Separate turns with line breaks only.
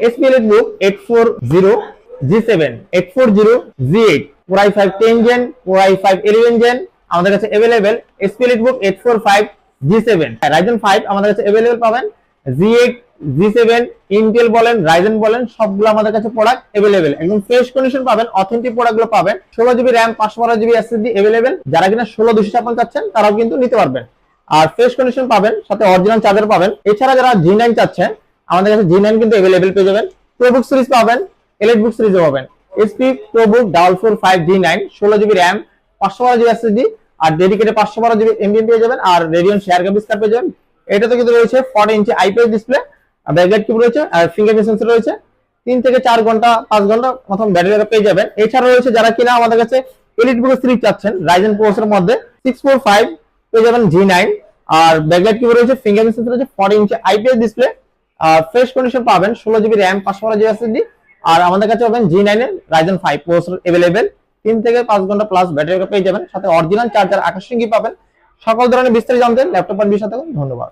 HP EliteBook 840 G7, 840 G8, Core i5 10 Gen, Core i5 11 Gen আমাদের কাছে available. HP EliteBook 845 G7, Ryzen 5 আমাদের কাছে available পাবেন। G8, G7, Intel বলেন, Ryzen বলেন, সবগুলো আমাদের কাছে প্রোডাক্ট अवेलेबल। একদম ফ্রেশ কন্ডিশন পাবেন, অথেন্টিক প্রোডাক্টগুলো পাবেন। 16GB RAM 512GB SSD available. যারা কিনা 16256 চাচ্ছেন তারাও কিন্তু নিতে পারবেন। আর ফ্রেশ কন্ডিশন পাবেন, সাথে অরিজিনাল চার্জার পাবেন। এছাড়া যারা G9 চাচ্ছেন আমাদের কাছে G9 কিন্তু अवेलेबल পেয়ে যাবেন। ProBook সিরিজ পাবেন, EliteBook সিরিজও পাবেন। HP ProBook 445 G9, 16GB RAM 512GB SSD আর ডেডিকেটেড 512GB NVMe পেয়ে যাবেন। আর Radeon শেয়ার গ্রাফিক্স কার্ড পেয়ে যাবেন। এটাতে কিন্তু রয়েছে 40 ইঞ্চি IPS ডিসপ্লে, ব্যাকলাইট কিবোর্ড রয়েছে আর ফিঙ্গারপ্রিন্ট সেন্সর রয়েছে। 3 থেকে 4 ঘন্টা 5 ঘন্টা মতন ব্যাটারি ব্যাকআপ পেয়ে যাবেন। এছাড়া রয়েছে যারা কিনা আমাদের কাছে EliteBook সিরিজ চাচ্ছেন Ryzen প্রসেসরের মধ্যে 645 পেয়ে যাবেন G9 আর ব্যাকলাইট কিবোর্ড রয়েছে, ফিঙ্গারপ্রিন্ট সেন্সর রয়েছে, 40 ইঞ্চি IPS ডিসপ্লে, ফ্রেশ কন্ডিশন পাবেন, 16GB RAM 512GB SSD আর আমাদের কাছে পাবেন G9 এর Ryzen 5 প্রসেসর अवेलेबल। 3 থেকে 5 ঘন্টা প্লাস ব্যাটারি ব্যাকআপ পেয়ে যাবেন, সাথে অরিজিনাল চার্জার 28 পাবেন। সকল ধরনের বিস্তারিত জানতে ল্যাপটপ আর বিষয় থাকুন। ধন্যবাদ।